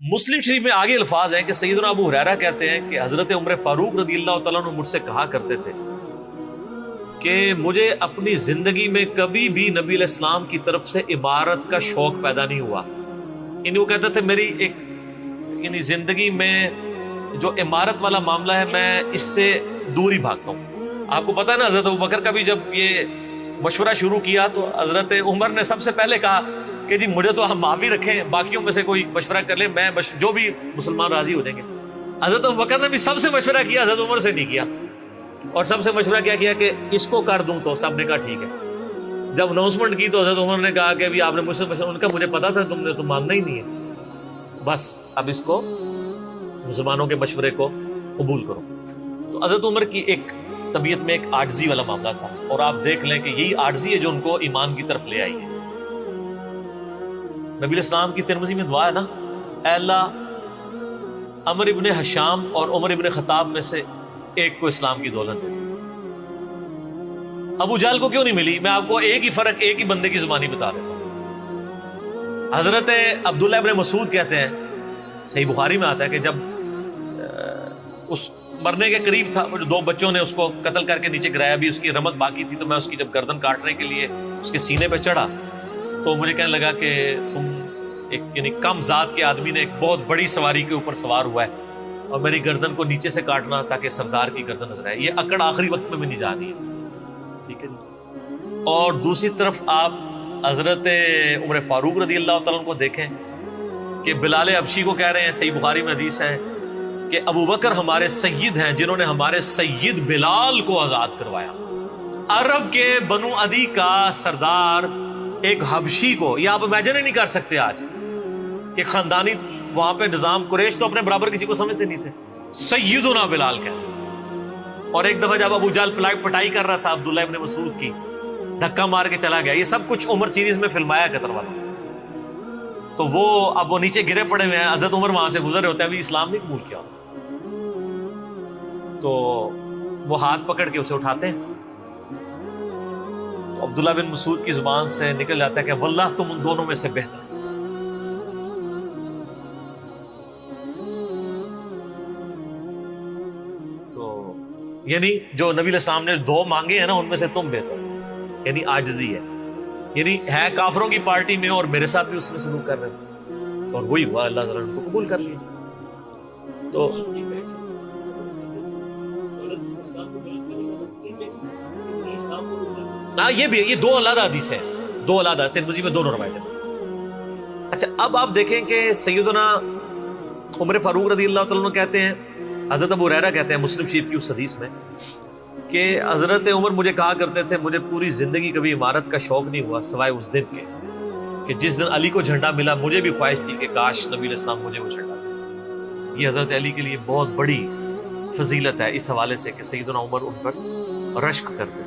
مسلم شریف میں آگے الفاظ ہیں کہ سیدنا ابو ہریرہ کہتے ہیں کہ حضرت عمر فاروق رضی اللہ تعالیٰ عنہ مجھ سے کہا کرتے تھے کہ مجھے اپنی زندگی میں کبھی بھی نبی علیہ السلام کی طرف سے عمارت کا شوق پیدا نہیں ہوا. یعنی وہ کہتے تھے میری ایک یعنی زندگی میں جو عمارت والا معاملہ ہے میں اس سے دور ہی بھاگتا ہوں. آپ کو پتہ ہے نا حضرت ابوبکر کا بھی جب یہ مشورہ شروع کیا تو حضرت عمر نے سب سے پہلے کہا کہ جی مجھے تو ہم معافی رکھیں, باقیوں میں سے کوئی مشورہ کر لے, میں جو بھی مسلمان راضی ہو جائیں گے. حضرت ابوبکر نے بھی سب سے مشورہ کیا, حضرت عمر سے نہیں کیا. اور سب سے مشورہ کیا کیا کہ اس کو کر دوں, تو سب نے کہا ٹھیک ہے. جب اناؤنسمنٹ کی تو حضرت عمر نے کہا کہ آپ نے مجھ سے مشورہ, ان کا مجھے پتا تھا تم نے تو ماننا ہی نہیں ہے, بس اب اس کو مسلمانوں کے مشورے کو قبول کرو. تو حضرت عمر کی ایک طبیعت میں ایک عاجزی والا معاملہ تھا, اور آپ دیکھ لیں کہ یہی عاجزی ہے جو ان کو ایمان کی طرف لے آئی ہے. نبی علیہ السلام کی ترمذی میں دعا ہے نا, اے اللہ عمر ابن حشام اور عمر ابن خطاب میں سے ایک کو اسلام کی دولت دے. ابو جہل کو کیوں نہیں ملی؟ میں آپ کو ایک ہی فرق, ایک ہی بندے کی زبانی بتا دیتا ہوں. حضرت عبداللہ ابن مسعود کہتے ہیں, صحیح بخاری میں آتا ہے کہ جب اس مرنے کے قریب تھا, جو دو بچوں نے اس کو قتل کر کے نیچے گرایا, بھی اس کی رمت باقی تھی, تو میں اس کی جب گردن کاٹنے کے لیے اس کے سینے پہ چڑھا تو مجھے کہنے لگا کہ تم ایک یعنی کم ذات کے آدمی نے ایک بہت بڑی سواری کے اوپر سوار ہوا ہے اور میری گردن کو نیچے سے کاٹنا تاکہ سردار کی گردن نظر آئے. یہ اکڑ آخری وقت میں بھی نہیں جانی ہے, ٹھیک ہے جی. اور دوسری طرف آپ حضرت عمر فاروق رضی اللہ تعالیٰ عنہ کو دیکھیں کہ بلال حبشی کو کہہ رہے ہیں, صحیح بخاری میں حدیث ہے کہ ابو بکر ہمارے سید ہیں جنہوں نے ہمارے سید بلال کو آزاد کروایا. عرب کے بنو عدی کا سردار ایک حبشی کو, یہ آپ امیجن ہی نہیں کر سکتے آج کہ خاندانی وہاں پہ نظام, قریش تو اپنے برابر کسی کو سمجھتے نہیں تھے, سیدنا بلال کہتے. اور ایک دفعہ جب ابو جہل پٹائی کر رہا تھا عبداللہ ابن مسعود کی, دھکا مار کے چلا گیا. یہ سب کچھ عمر سیریز میں فلمایا قطر والا. تو وہ اب وہ نیچے گرے پڑے ہوئے ہیں, حضرت عمر وہاں سے گزر ہوتے ہیں, ابھی اسلام نہیں قبول کیا. تو وہ ہاتھ پکڑ کے اسے اٹھاتے ہیں, تو عبداللہ بن مسعود کی زبان سے نکل جاتا ہے کہ واللہ تم ان دونوں میں سے بہتر. تو یعنی جو نبی علیہ السلام نے دو مانگے ہیں نا, ان میں سے تم بہتر, یعنی عاجزی ہے. یعنی ہے کافروں کی پارٹی میں اور میرے ساتھ بھی اس میں سلوک کر رہے ہیں, اور وہی ہوا, اللہ تعالیٰ نے ان کو قبول کر لیا. تو ہاں یہ بھی, یہ دو علیحدہ حدیث ہیں, دو علیحدہ, ترمذی میں دونوں روایتیں. اچھا اب آپ دیکھیں کہ سیدنا عمر فاروق رضی اللہ تعالیٰ عنہ کہتے ہیں, حضرت ابو ہریرہ کہتے ہیں مسلم شریف کی اس حدیث میں کہ حضرت عمر مجھے کہا کرتے تھے مجھے پوری زندگی کبھی عمارت کا شوق نہیں ہوا سوائے اس دن کے کہ جس دن علی کو جھنڈا ملا. مجھے بھی خواہش تھی کہ کاش نبی علیہ السلام مجھے وہ جھنڈا دے. یہ حضرت علی کے لیے بہت بڑی فضیلت ہے اس حوالے سے کہ سیدنا عمر ان پر رشک کرتے تھے.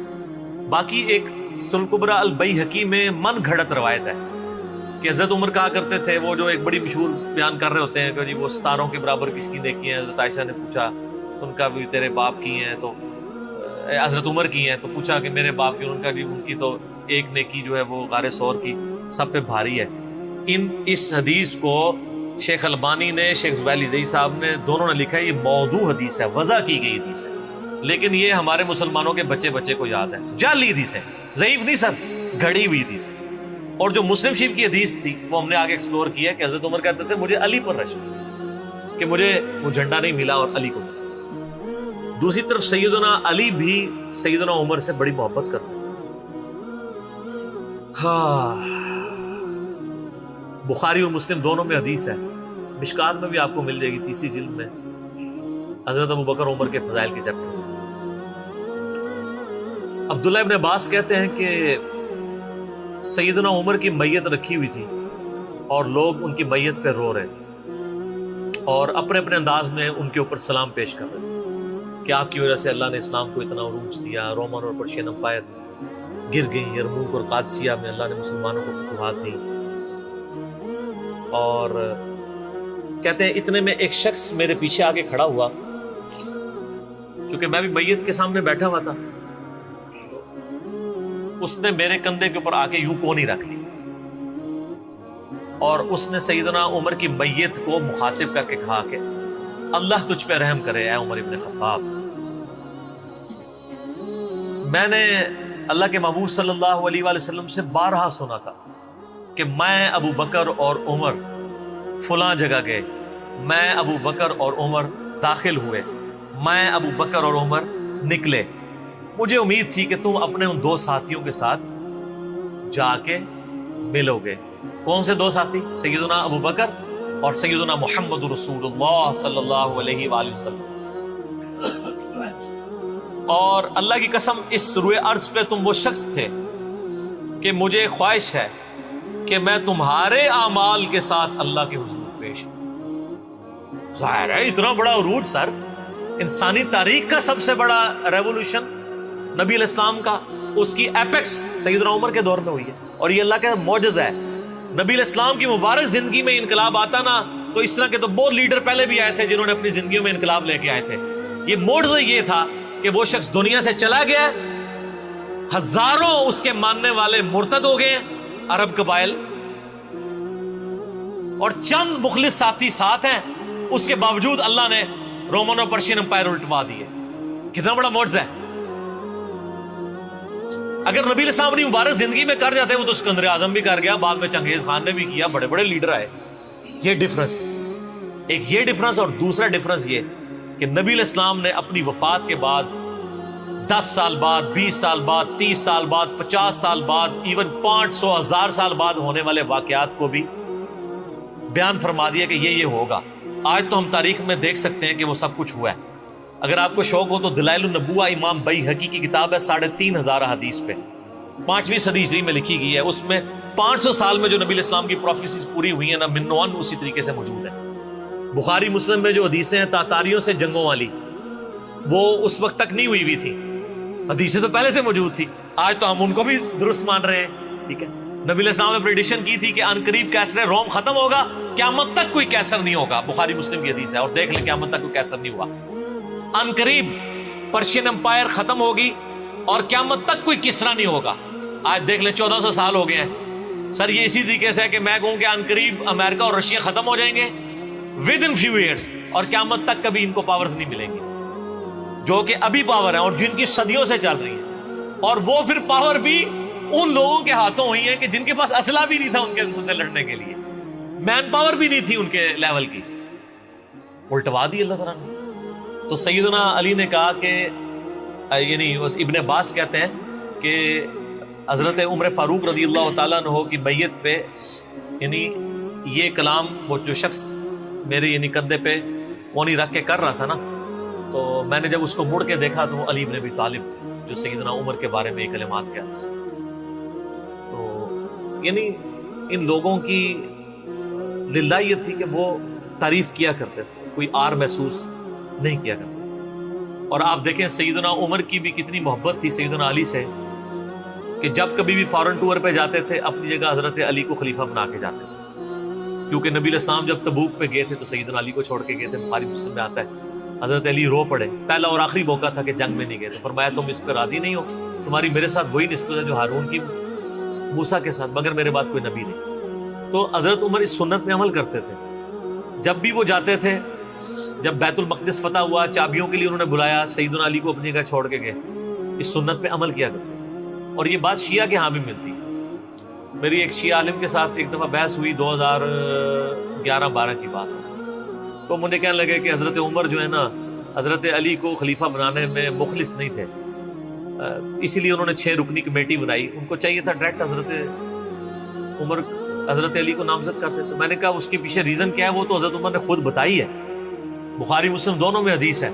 باقی ایک سنن کبریٰ البیہقی میں من گھڑت روایت ہے کہ حضرت عمر کہا کرتے تھے, وہ جو ایک بڑی مشہور بیان کر رہے ہوتے ہیں کہ جی وہ ستاروں کے برابر کس کی نیکی ہیں. حضرت عائشہ نے پوچھا ان کا بھی تیرے باپ کی ہیں, تو حضرت عمر کی ہیں, تو پوچھا کہ میرے باپ کی, ان کا بھی, ان کی تو ایک نیکی جو ہے وہ غار ثور کی سب پہ بھاری ہے. اس حدیث کو شیخ البانی نے, شیخ زبیل زئی صاحب نے, دونوں نے لکھا ہے یہ موضوع حدیث ہے, وضع کی گئی حدیث ہے, لیکن یہ ہمارے مسلمانوں کے بچے کو یاد ہے. جعلی حدیث ہے, ضعیف نہیں سر, گھڑی ہوئی حدیث ہے. اور جو مسلم شریف کی حدیث تھی وہ ہم نے آگے ایکسپلور کیا کہ حضرت عمر کہتے تھے مجھے علی پر رشک کہ مجھے وہ جھنڈا نہیں ملا اور علی کو ملا. دوسری طرف سیدنا علی بھی سیدنا عمر سے بڑی محبت کرتے ہیں. ہاں, بخاری اور مسلم دونوں میں حدیث ہے, مشکات میں بھی آپ کو مل جائے گی, تیسری جلد میں حضرت ابو بکر عمر کے فضائل کے چیپٹر میں. عبداللہ ابن عباس کہتے ہیں کہ سیدنا عمر کی میت رکھی ہوئی تھی اور لوگ ان کی میت پہ رو رہے تھے اور اپنے اپنے انداز میں ان کے اوپر سلام پیش کر رہے تھے کہ آپ کی وجہ سے اللہ نے اسلام کو اتنا عروج دیا, رومن اور پرشین امپائر گر گئی, یرموک اور قادسیہ میں اللہ نے مسلمانوں کو فتوحات دی. اور کہتے ہیں اتنے میں ایک شخص میرے پیچھے آگے کھڑا ہوا, کیونکہ میں بھی میت کے سامنے بیٹھا ہوا تھا, اس نے میرے کندھے کے اوپر آ کے یوں کونی رکھ لی اور اس نے سیدنا عمر کی میت کو مخاطب کر کے کہا کہ اللہ تجھ پہ رحم کرے اے عمر ابن خطاب، میں نے اللہ کے محبوب صلی اللہ علیہ وآلہ وسلم سے بارہا سنا تھا کہ میں ابو بکر اور عمر فلاں جگہ گئے، میں ابو بکر اور عمر داخل ہوئے، میں ابو بکر اور عمر نکلے، مجھے امید تھی کہ تم اپنے ان دو ساتھیوں کے ساتھ جا کے ملو گے۔ کون سے دو ساتھی؟ سیدنا ابو بکر اور سیدنا محمد رسول اللہ صلی اللہ علیہ وآلہ وسلم۔ اور اللہ کی قسم اس روئے ارض پہ تم وہ شخص تھے کہ مجھے خواہش ہے کہ میں تمہارے اعمال کے ساتھ اللہ کے حضور پیش ہوں۔ ظاہر ہے اتنا بڑا عروج سر، انسانی تاریخ کا سب سے بڑا ریولوشن نبی علیہ السلام کا، اس کی ایپیکس سیدنا عمر کے دور میں ہوئی ہے، اور یہ اللہ کا معجزہ ہے۔ نبی علیہ السلام کی مبارک زندگی میں انقلاب آتا نا تو اس طرح کے تو بہت لیڈر پہلے بھی آئے تھے جنہوں نے اپنی زندگیوں میں انقلاب لے کے آئے تھے۔ یہ معجزہ یہ تھا کہ وہ شخص دنیا سے چلا گیا، ہزاروں اس کے ماننے والے مرتد ہو گئے عرب قبائل، اور چند مخلص ساتھی ساتھ ہیں، اس کے باوجود اللہ نے رومن اور پرشین امپائر الٹوا دیے۔ کتنا بڑا معجزہ ہے۔ اگر نبی علیہ السلام اپنی مبارک زندگی میں کر جاتے، وہ تو اسکندر اعظم بھی کر گیا، بعد میں چنگیز خان نے بھی کیا، بڑے بڑے لیڈر آئے۔ یہ ڈفرنس، ایک یہ ڈفرنس، اور دوسرا ڈفرنس یہ کہ نبی علیہ السلام نے اپنی وفات کے بعد 10 سال بعد، 20 سال بعد، 30 سال بعد، 50 سال بعد، ایون 500 1000 سال بعد ہونے والے واقعات کو بھی بیان فرما دیا کہ یہ ہوگا۔ آج تو ہم تاریخ میں دیکھ سکتے ہیں کہ وہ سب کچھ ہوا ہے۔ اگر آپ کو شوق ہو تو دلائل النبوہ امام بیہقی کی کتاب ہے، 3500 حدیث پہ، 5ویں صدی ہجری میں لکھی گئی ہے۔ اس میں 500 سال میں جو نبی علیہ السلام کی پروفیسیز پوری ہوئی ہیں نا، من و عن اسی طریقے سے موجود ہے۔ بخاری مسلم میں جو حدیثیں ہیں تاتاریوں سے جنگوں والی، وہ اس وقت تک نہیں ہوئی تھی، حدیثیں تو پہلے سے موجود تھی۔ آج تو ہم ان کو بھی درست مان رہے ہیں، ٹھیک ہے۔ نبی علیہ السلام نے پریڈکشن کی تھی کہ ان قریب کیسر روم ختم ہوگا، قیامت تک کوئی کیسر نہیں ہوگا، بخاری مسلم کی حدیث ہے، اور دیکھ لیں قیامت تک کوئی کیسر نہیں ہوا۔ ان قریب پرشین امپائر ختم ہوگی اور قیامت تک کوئی کسرا نہیں ہوگا۔ آج دیکھ لیں 1400 سال ہو گئے ہیں سر۔ یہ اسی طریقے سے ہے کہ میں کہوں کہ ان قریب امریکہ اور رشیا ختم ہو جائیں گے ود ان فیو ایئرس، اور قیامت تک کبھی ان کو پاورز نہیں ملیں گی جو کہ ابھی پاور ہیں اور جن کی صدیوں سے چل رہی ہیں، اور وہ پھر پاور بھی ان لوگوں کے ہاتھوں ہوئی ہے کہ جن کے پاس اسلحہ بھی نہیں تھا ان کے ساتھ لڑنے کے لیے، مین پاور بھی نہیں تھی ان کے لیول کی، الٹوا دی اللہ تعالیٰ نے۔ تو سیدنا علی نے کہا کہ یعنی ابن عباس کہتے ہیں کہ حضرت عمر فاروق رضی اللہ تعالیٰ عنہ کی بیعت پہ یعنی یہ کلام وہ جو شخص میرے یعنی کندھے پہ کونی رکھ کے کر رہا تھا نا، تو میں نے جب اس کو مڑ کے دیکھا تو وہ علی بن ابی طالب تھے جو سیدنا عمر کے بارے میں یہ کلمات کہتے تھے۔ تو یعنی ان لوگوں کی للہ یہ تھی کہ وہ تعریف کیا کرتے تھے، کوئی آر محسوس نہیں کیا کرتے۔ اور آپ دیکھیں سیدنا عمر کی بھی کتنی محبت تھی سیدنا علی سے کہ جب کبھی بھی فارن ٹور پہ جاتے تھے اپنی جگہ حضرت علی کو خلیفہ بنا کے جاتے تھے، کیونکہ نبی علیہ السلام جب تبوک پہ گئے تھے تو سیدنا علی کو چھوڑ کے گئے تھے۔ بخاری مسلم میں آتا ہے حضرت علی رو پڑے، پہلا اور آخری موقع تھا کہ جنگ میں نہیں گئے، تو فرمایا تم اس پہ راضی نہیں ہو، تمہاری میرے ساتھ وہی نسبت ہے جو ہارون کی موسیٰ کے ساتھ، مگر میرے بعد کوئی نبی نہیں۔ تو حضرت عمر اس سنت پہ عمل کرتے تھے۔ جب بھی وہ جاتے تھے، جب بیت المقدس فتح ہوا، چابیوں کے لیے انہوں نے بلایا، سیدنا علی کو اپنی جگہ چھوڑ کے گئے، اس سنت پہ عمل کیا کرتے۔ اور یہ بات شیعہ کے ہاں بھی ملتی ہے۔ میری ایک شیعہ عالم کے ساتھ ایک دفعہ بحث ہوئی، 2011-12 کی بات ہے، تو مجھے کہنے لگے کہ حضرت عمر جو ہے نا حضرت علی کو خلیفہ بنانے میں مخلص نہیں تھے، اسی لیے انہوں نے 6 رکنی کمیٹی بنائی، ان کو چاہیے تھا ڈائریکٹ حضرت عمر حضرت علی کو نامزد کرتے۔ تو میں نے کہا اس کے پیچھے ریزن کیا ہے، وہ تو حضرت عمر نے خود بتائی ہے، بخاری مسلم دونوں میں حدیث ہے۔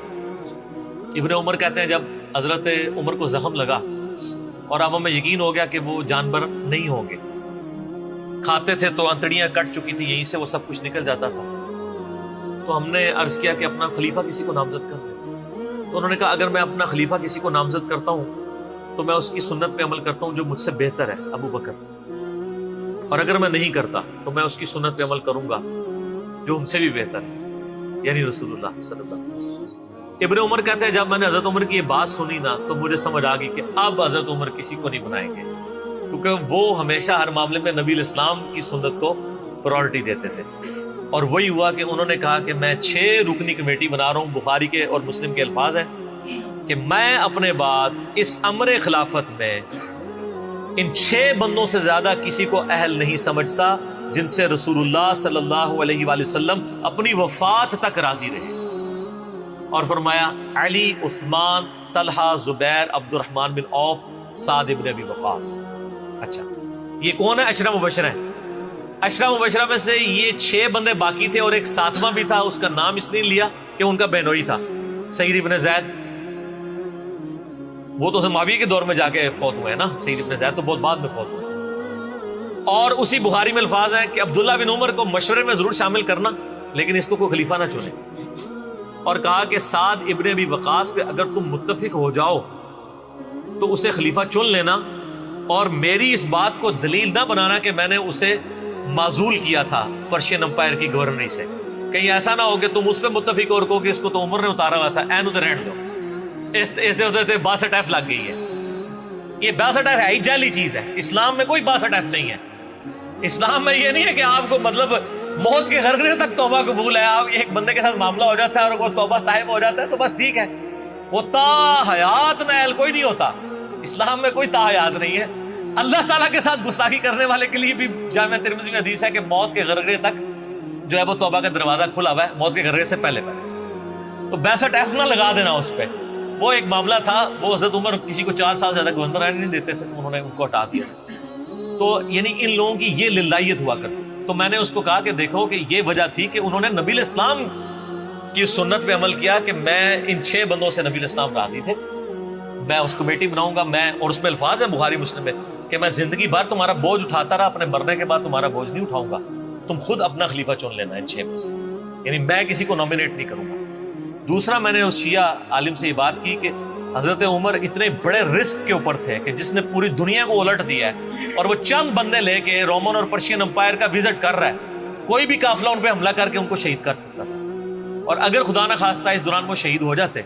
ابن عمر کہتے ہیں جب حضرت عمر کو زخم لگا اور اب ہمیں یقین ہو گیا کہ وہ جانور نہیں ہوں گے، کھاتے تھے تو انتڑیاں کٹ چکی تھی، یہیں سے وہ سب کچھ نکل جاتا تھا، تو ہم نے عرض کیا کہ اپنا خلیفہ کسی کو نامزد کر دیں۔ تو انہوں نے کہا اگر میں اپنا خلیفہ کسی کو نامزد کرتا ہوں تو میں اس کی سنت پہ عمل کرتا ہوں جو مجھ سے بہتر ہے، ابو بکر، اور اگر میں نہیں کرتا تو میں اس کی سنت پہ عمل کروں گا جو ان سے بھی بہتر ہے، یعنی رسول اللہ صلی اللہ علیہ وسلم۔ ابن عمر کہتے ہیں جب میں نے حضرت عمر کی یہ بات سنی نا تو مجھے سمجھ آ گئی کہ اب حضرت عمر کسی کو نہیں بنائیں گے، کیونکہ وہ ہمیشہ ہر معاملے میں نبی علیہ السلام کی سنت کو پرائورٹی دیتے تھے. اور وہی ہوا کہ انہوں نے کہا کہ میں 6 رکنی کمیٹی بنا رہا ہوں. بخاری کے اور مسلم کے الفاظ ہیں کہ میں اپنے بعد اس امر خلافت میں ان 6 بندوں سے زیادہ کسی کو اہل نہیں سمجھتا جن سے رسول اللہ صلی اللہ علیہ وآلہ وسلم اپنی وفات تک راضی رہے. اور فرمایا علی، عثمان، طلحہ، زبیر، عبد الرحمن بن عوف، سعد بن ابی وقاص. اچھا یہ کون ہے؟ عشرہ مبشرہ ہیں. عشرہ مبشرہ میں سے یہ 6 بندے باقی تھے اور ایک 7واں بھی تھا. اس کا نام اس نے لیا کہ ان کا بہنوئی تھا، سعید ابن زید. وہ تو معاویہ کے دور میں جا کے فوت ہوئے ہیں نا. سعید ابن زید تو بہت بعد میں فوت ہوئے. اور اسی بخاری میں الفاظ ہیں کہ عبداللہ بن عمر کو مشورے میں ضرور شامل کرنا لیکن اس کو کوئی خلیفہ نہ چنے. اور کہا کہ سعد ابن ابی وقاص پہ اگر تم متفق ہو جاؤ تو اسے خلیفہ چن لینا، اور میری اس بات کو دلیل نہ بنانا کہ میں نے اسے معزول کیا تھا پرشین امپائر کی گورنری سے. کہیں ایسا نہ ہو کہ تم اس پہ متفق اور کہو کہ اس کو تو عمر نے اتارا ہوا تھا، این ادھر رہنے دو. اس دے 62 ایف لگ گئی ہے. یہ 62 ایف ہے ہی جعلی چیز ہے. اسلام میں کوئی 62 ایف نہیں ہے. اسلام میں یہ نہیں ہے کہ آپ کو مطلب موت کے غرغرے تک توبہ قبول ہے. آپ ایک بندے کے ساتھ معاملہ ہو جاتا ہے اور وہ توبہ طائب ہو جاتا ہے تو بس ٹھیک ہے. وہ تا حیات نائل کوئی نہیں ہوتا. اسلام میں کوئی تا حیات نہیں ہے. اللہ تعالیٰ کے ساتھ گستاخی کرنے والے کے لیے بھی جامعہ ترمذی میں حدیث ہے کہ موت کے غرغرے تک جو ہے وہ توبہ کا دروازہ کھلا ہوا ہے، موت کے غرغرے سے پہلے. تو 62 ایف نہ لگا دینا اس پہ. وہ ایک معاملہ تھا، وہ حضرت عمر کسی کو 4 سال زیادہ گورنر رہنے نہیں دیتے تھے، انہوں نے ان کو ہٹا دیا. تو یعنی ان لوگوں کی یہ للہیت ہوا کرتی. تو میں نے اس کو کہا کہ دیکھو کہ یہ وجہ تھی کہ انہوں نے نبی الاسلام کی سنت پہ عمل کیا کہ میں ان 6 بندوں سے نبی الاسلام راضی تھے، میں اس کمیٹی بناؤں گا. میں اور اس میں الفاظ ہیں بخاری مسلم میں کہ میں زندگی بھر تمہارا بوجھ اٹھاتا رہا، اپنے مرنے کے بعد تمہارا بوجھ نہیں اٹھاؤں گا، تم خود اپنا خلیفہ چن لینا ان 6 میں سے. یعنی میں کسی کو نامینیٹ نہیں کروں گا. دوسرا میں نے اس شیعہ عالم سے یہ بات کی کہ حضرت عمر اتنے بڑے رسک کے اوپر تھے کہ جس نے پوری دنیا کو الٹ دیا ہے اور وہ چند بندے لے کے رومن اور پرشین امپائر کا وزٹ کر رہا ہے. کوئی بھی قافلہ ان پہ حملہ کر کے ان کو شہید کر سکتا تھا. اور اگر خدا نہ خواستہ اس دوران وہ شہید ہو جاتے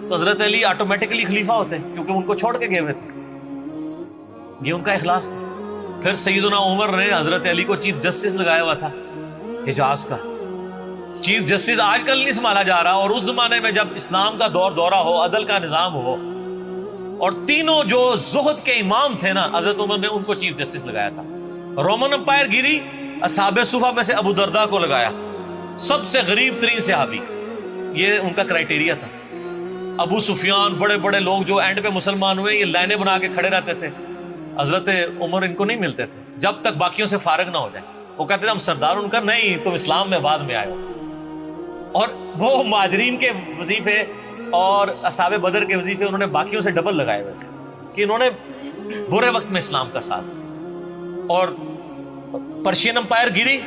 تو حضرت علی آٹومیٹکلی خلیفہ ہوتے کیونکہ ان کو چھوڑ کے گئے ہوئے تھے. یہ ان کا اخلاص تھا. پھر سیدنا عمر نے حضرت علی کو چیف جسٹس لگایا ہوا تھا حجاز کا. چیف جسٹس آج کل نہیں سنبھالا جا رہا، اور اس زمانے میں جب اسلام کا دور دورہ ہو، عدل کا نظام ہو، اور تینوں جو زہد کے امام تھے نا حضرت عمر نے ان کو چیف جسٹس لگایا تھا. رومن امپائر گری، اصحاب صفہ میں سے ابو درداء کو لگایا، سب سے غریب ترین صحابی. یہ ان کا کرائٹیریا تھا. ابو سفیان، بڑے بڑے لوگ جو اینڈ پہ مسلمان ہوئے، یہ لائنیں بنا کے کھڑے رہتے تھے. حضرت عمر ان کو نہیں ملتے تھے جب تک باقیوں سے فارغ نہ ہو جائے. وہ کہتے تھے ہم سردار. ان کا نہیں، تم اسلام میں بعد میں آئے ہو. اور وہ مہاجرین کے وظیفے اور اصحاب بدر کے وظیفے انہوں نے باقیوں سے ڈبل لگائے ہوئے تھے کہ انہوں نے برے وقت میں اسلام کا ساتھ. اور پرشین امپائر گری،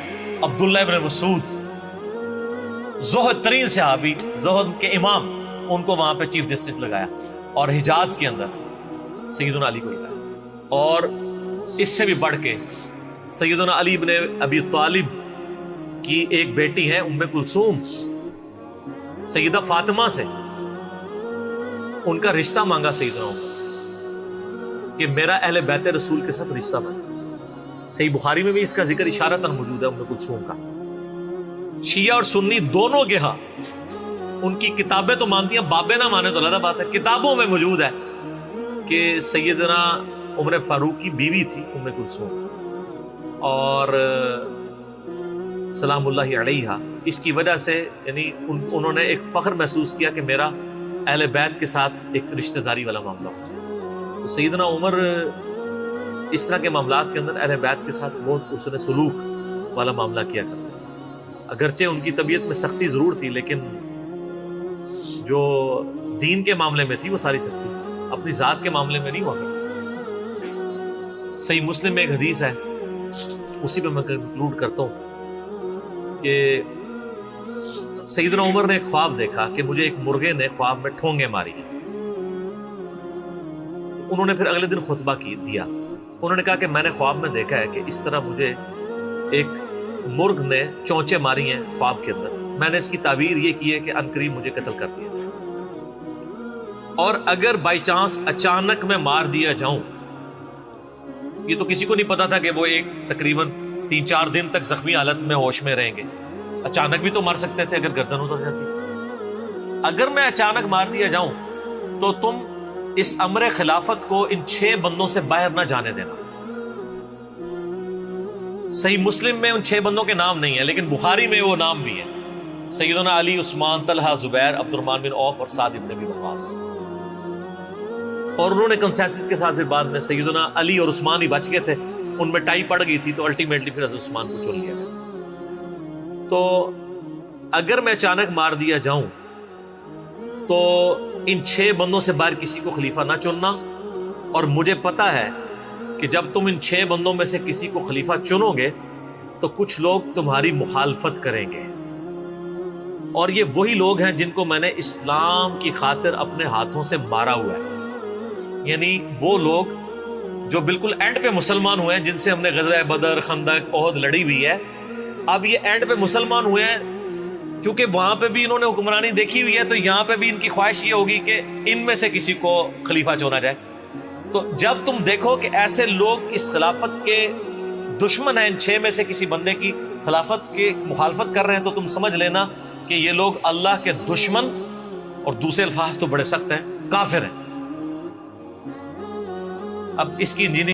عبداللہ ابن مسعود، زہد ترین صحابی، زہد کے امام، ان کو وہاں پہ چیف جسٹس لگایا. اور حجاز کے اندر سیدنا علی کو لگایا. اور اس سے بھی بڑھ کے سیدنا علی ابن ابی طالب کی ایک بیٹی ہے ام کلثوم، سیدہ فاطمہ سے ان کا رشتہ مانگا سیدنا عمر کہ میرا اہل بیت رسول کے ساتھ رشتہ بنا. صحیح بخاری میں بھی اس کا ذکر اشارتاً موجود ہے ام کلثوم کا. شیعہ اور سنی دونوں کے ہاں ان کی کتابیں تو مانتی ہیں، بابے نہ مانے تو علیحدہ بات ہے. کتابوں میں موجود ہے کہ سیدنا عمر فاروق کی بیوی تھی ام کلثوم، اور سلام اللہ علیہا. اس کی وجہ سے یعنی انہوں نے ایک فخر محسوس کیا کہ میرا اہل بیت کے ساتھ ایک رشتہ داری والا معاملہ ہو جائے. تو سیدنا عمر اس طرح کے معاملات کے اندر اہل بیت کے ساتھ بہت حسن سلوک والا معاملہ کیا کرتے تھے. اگرچہ ان کی طبیعت میں سختی ضرور تھی لیکن جو دین کے معاملے میں تھی وہ ساری سختی اپنی ذات کے معاملے میں نہیں ہوا کرتی. صحیح مسلم میں ایک حدیث ہے، اسی پہ میں کنکلوڈ کرتا ہوں کہ سیدنا عمر نے ایک خواب دیکھا کہ مجھے ایک مرغے نے خواب میں ٹھونگے ماری. انہوں نے پھر اگلے دن خطبہ دیا. انہوں نے کہا کہ میں نے خواب میں دیکھا ہے کہ اس طرح مجھے ایک مرغ نے چونچے ماری ہیں خواب کے اندر. میں نے اس کی تعبیر یہ کی ہے کہ عنقریب مجھے قتل کر دیا جائے، اور اگر بائی چانس اچانک میں مار دیا جاؤں، یہ تو کسی کو نہیں پتا تھا کہ وہ ایک تقریباً 3-4 دن تک زخمی حالت میں ہوش میں رہیں گے. اچانک بھی تو مر سکتے تھے اگر گردن اتر جاتی. اگر میں اچانک مار دیا جاؤں تو تم اس امر خلافت کو ان 6 بندوں سے باہر نہ جانے دینا. صحیح مسلم میں ان 6 بندوں کے نام نہیں ہیں، لیکن بخاری میں وہ نام بھی ہیں: سیدنا علی، عثمان، طلحہ، زبیر، عبد الرحمن بن عوف اور سعد بن ابی وقاص. اور انہوں نے کنسنسس کے ساتھ پھر بعد میں سیدنا علی اور عثمان ہی بچ گئے تھے، ان میں ٹائی پڑ گئی تھی تو الٹیمیٹلی پھر حضرت عثمان کو چن لیا گیا. تو اگر میں اچانک مار دیا جاؤں تو ان 6 بندوں سے باہر کسی کو خلیفہ نہ چننا. اور مجھے پتا ہے کہ جب تم ان 6 بندوں میں سے کسی کو خلیفہ چنو گے تو کچھ لوگ تمہاری مخالفت کریں گے، اور یہ وہی لوگ ہیں جن کو میں نے اسلام کی خاطر اپنے ہاتھوں سے مارا ہوا ہے. یعنی وہ لوگ جو بالکل اینڈ پہ مسلمان ہوئے ہیں، جن سے ہم نے غزوہ بدر، خندق، احد لڑی ہوئی ہے. اب یہ اینڈ پہ مسلمان ہوئے ہیں، چونکہ وہاں پہ بھی انہوں نے حکمرانی دیکھی ہوئی ہے، تو یہاں پہ بھی ان کی خواہش یہ ہوگی کہ ان میں سے کسی کو خلیفہ چنا جائے. تو جب تم دیکھو کہ ایسے لوگ اس خلافت کے دشمن ہیں، ان 6 میں سے کسی بندے کی خلافت کی مخالفت کر رہے ہیں، تو تم سمجھ لینا کہ یہ لوگ اللہ کے دشمن، اور دوسرے الفاظ تو بڑے سخت ہیں، کافر ہیں. اب اس کی انجینئرنگ